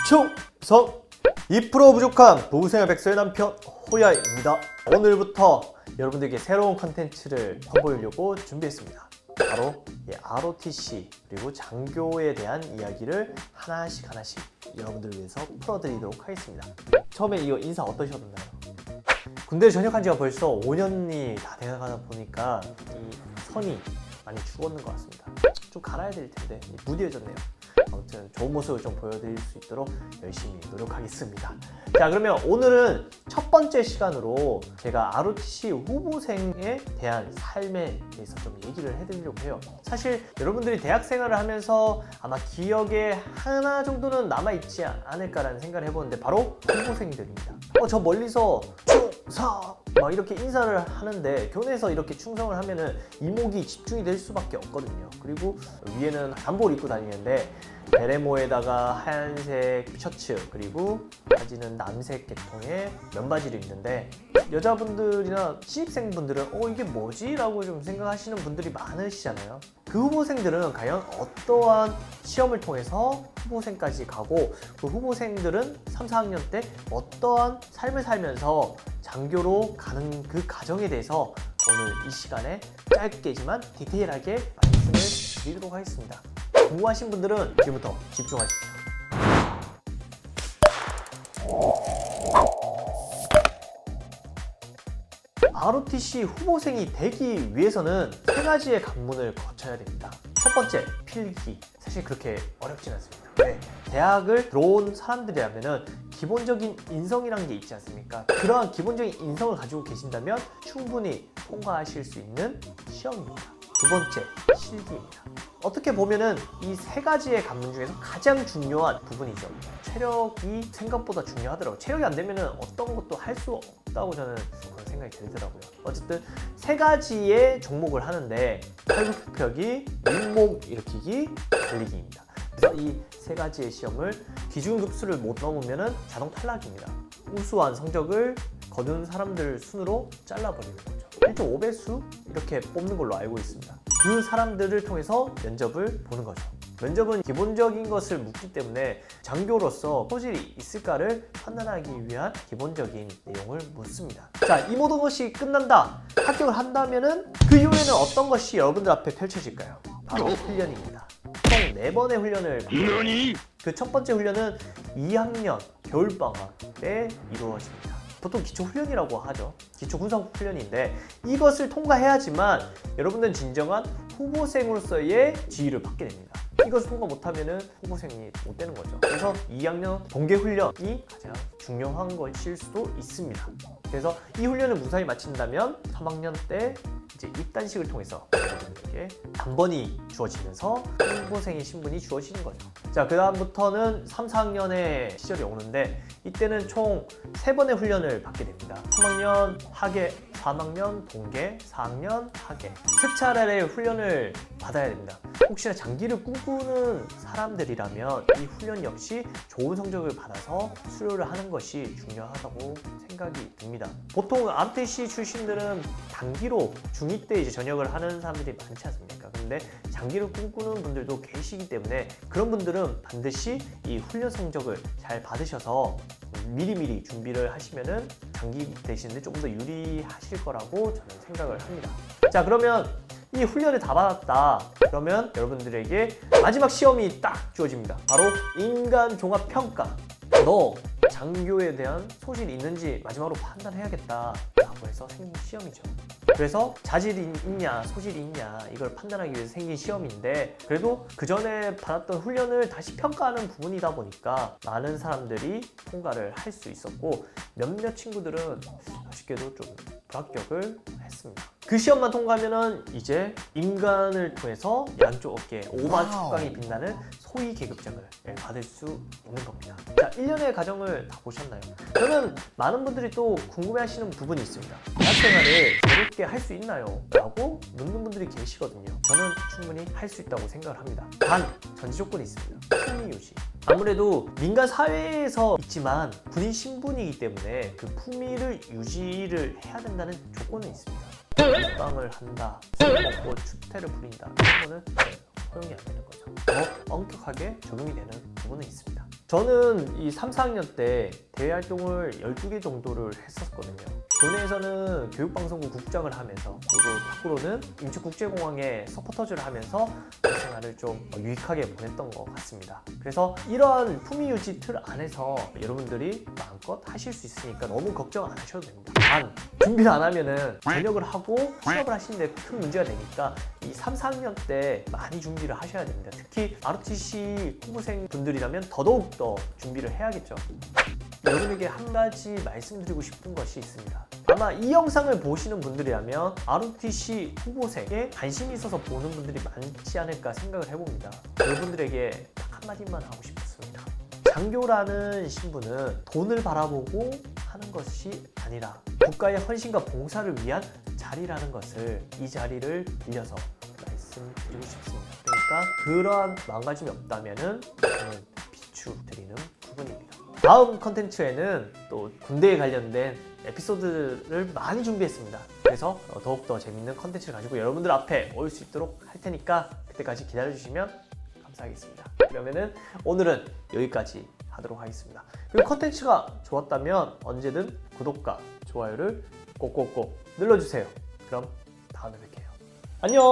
충성! 2% 부족한 부부생활 백서의 남편 호야입니다. 오늘부터 여러분들에게 새로운 컨텐츠를 선보이려고 준비했습니다. 바로 ROTC 그리고 장교에 대한 이야기를 하나씩 여러분들을 위해서 풀어드리도록 하겠습니다. 처음에 이거 인사 어떠셨나요? 군대를 전역한 지가 벌써 5년이 다 돼가다 보니까 이 선이 많이 죽었는 것 같습니다. 좀 갈아야 될 텐데 무뎌졌네요. 아무튼 좋은 모습을 좀 보여드릴 수 있도록 열심히 노력하겠습니다. 자, 그러면 오늘은 첫 번째 시간으로 제가 ROTC 후보생에 대한 삶에 대해서 좀 얘기를 해드리려고 해요. 사실 여러분들이 대학 생활을 하면서 아마 기억에 하나 정도는 남아있지 않을까라는 생각을 해보는데 바로 후보생들입니다. 저 멀리서 충성! 막 이렇게 인사를 하는데 교내에서 이렇게 충성을 하면은 이목이 집중이 될 수밖에 없거든요. 그리고 위에는 단복을 입고 다니는데 베레모에다가 하얀색 셔츠 그리고 바지는 남색 계통의 면바지를 입는데 여자분들이나 신입생분들은 이게 뭐지? 라고 좀 생각하시는 분들이 많으시잖아요. 그 후보생들은 과연 어떠한 시험을 통해서 후보생까지 가고 그 후보생들은 3, 4학년 때 어떠한 삶을 살면서 장교로 가는 그 과정에 대해서 오늘 이 시간에 짧게지만 디테일하게 말씀을 드리도록 하겠습니다. 궁금하신 분들은 지금부터 집중하십시오. ROTC 후보생이 되기 위해서는 세 가지의 관문을 거쳐야 됩니다. 첫 번째, 필기. 사실 그렇게 어렵진 않습니다. 왜? 대학을 들어온 사람들이라면 기본적인 인성이라는 게 있지 않습니까? 그러한 기본적인 인성을 가지고 계신다면 충분히 통과하실 수 있는 시험입니다. 두 번째, 실기입니다. 어떻게 보면은 이 세 가지의 관문 중에서 가장 중요한 부분이죠. 체력이 생각보다 중요하더라고요. 체력이 안 되면은 어떤 것도 할 수 없다고 저는 그런 생각이 들더라고요. 어쨌든 세 가지의 종목을 하는데 팔굽혀펴기, 윗몸 일으키기, 달리기입니다. 그래서 이 세 가지의 시험을 기준급수를 못 넘으면은 자동 탈락입니다. 우수한 성적을 거둔 사람들 순으로 잘라버리는 거죠. 1.5배수 이렇게 뽑는 걸로 알고 있습니다. 그 사람들을 통해서 면접을 보는 거죠. 면접은 기본적인 것을 묻기 때문에 장교로서 소질이 있을까를 판단하기 위한 기본적인 내용을 묻습니다. 자, 이 모든 것이 끝난다, 합격을 한다면은 그 이후에는 어떤 것이 여러분들 앞에 펼쳐질까요? 바로 훈련입니다. 총 4번의 훈련을 받습니다. 그 첫 번째 훈련은 2학년 겨울방학 때 이루어집니다. 보통 기초훈련이라고 하죠. 기초군사훈련인데 이것을 통과해야지만 여러분들은 진정한 후보생으로서의 지위를 받게 됩니다. 이것을 통과 못하면 후보생이 못 되는 거죠. 그래서 2학년 동계훈련이 가장 중요한 것일 수도 있습니다. 그래서 이 훈련을 무사히 마친다면 3학년 때 이제 입단식을 통해서 여러분들에게 단번이 주어지면서 후보생의 신분이 주어지는 거죠. 자, 그 다음부터는 3, 4학년의 시절이 오는데 이때는 총 3번의 훈련을 받게 됩니다. 3학년 하계, 3학년 동계, 4학년 하계. 세 차례의 훈련을 받아야 됩니다. 혹시나 장기를 꿈꾸는 사람들이라면 이 훈련 역시 좋은 성적을 받아서 수료를 하는 것이 중요하다고 생각이 듭니다. 보통 ROTC 출신들은 단기로 중2 때 이제 전역을 하는 사람들이 많지 않습니까? 근데 장기를 꿈꾸는 분들도 계시기 때문에 그런 분들은 반드시 이 훈련 성적을 잘 받으셔서 미리미리 준비를 하시면은 장기 되시는데 조금 더 유리하실 거라고 저는 생각을 합니다. 자, 그러면 이 훈련을 다 받았다. 그러면 여러분들에게 마지막 시험이 딱 주어집니다. 바로 인간종합평가. 너 장교에 대한 소질이 있는지 마지막으로 판단해야겠다 라고 해서 생긴 시험이죠. 그래서 자질이 있냐 소질이 있냐 이걸 판단하기 위해서 생긴 시험인데 그래도 그 전에 받았던 훈련을 다시 평가하는 부분이다 보니까 많은 사람들이 통과를 할 수 있었고 몇몇 친구들은 아쉽게도 좀 불합격을 했습니다. 그 시험만 통과하면은 이제 인간을 통해서 양쪽 어깨에 5만 축강이 빛나는 소위 계급장을 받을 수 있는 겁니다. 자, 1년의 과정을 다 보셨나요? 그러면 많은 분들이 또 궁금해하시는 부분이 있습니다. 대학생활을 어렵게 할 수 있나요? 라고 묻는 분들이 계시거든요. 저는 충분히 할 수 있다고 생각을 합니다. 단, 전제 조건이 있습니다. 품위 유지. 아무래도 민간 사회에서 있지만 군인 신분이기 때문에 그 품위를 유지를 해야 된다는 조건은 있습니다. 먹방을 한다, 술 먹고 추태를 부린다, 이런 거는 허용이 안 되는 거죠. 더 엄격하게 적용이 되는 부분은 있습니다. 저는 이 3, 4학년 때 대외 활동을 12개 정도를 했었거든요. 교내에서는 교육방송국 국장을 하면서, 그리고 밖으로는 인천국제공항에 서포터즈를 하면서 생활을 좀 유익하게 보냈던 것 같습니다. 그래서 이러한 품위 유지 틀 안에서 여러분들이 마음껏 하실 수 있으니까 너무 걱정 안 하셔도 됩니다. 단, 준비를 안 하면은 전역을 하고 취업을 하시는데 큰 문제가 되니까 이 3, 4학년 때 많이 준비를 하셔야 됩니다. 특히 ROTC 후보생 분들이라면 더더욱 더 준비를 해야겠죠. 여러분에게 한 가지 말씀드리고 싶은 것이 있습니다. 아마 이 영상을 보시는 분들이라면 ROTC 후보생에 관심이 있어서 보는 분들이 많지 않을까 생각을 해봅니다. 여러분들에게 딱 한마디만 하고 싶습니다. 장교라는 신분은 돈을 바라보고 하는 것이 아니라 국가의 헌신과 봉사를 위한 자리라는 것을, 이 자리를 빌려서 말씀드리고 싶습니다. 그러니까 그러한 마음가짐이 없다면은 저는 비추드리는 부분입니다. 다음 컨텐츠에는 또 군대에 관련된 에피소드를 많이 준비했습니다. 그래서 더욱더 재밌는 컨텐츠를 가지고 여러분들 앞에 올 수 있도록 할 테니까 그때까지 기다려주시면 감사하겠습니다. 그러면은 오늘은 여기까지 하도록 하겠습니다. 그리고 컨텐츠가 좋았다면 언제든 구독과 좋아요를 꼭꼭꼭 눌러주세요. 그럼 다음에 뵐게요. 안녕!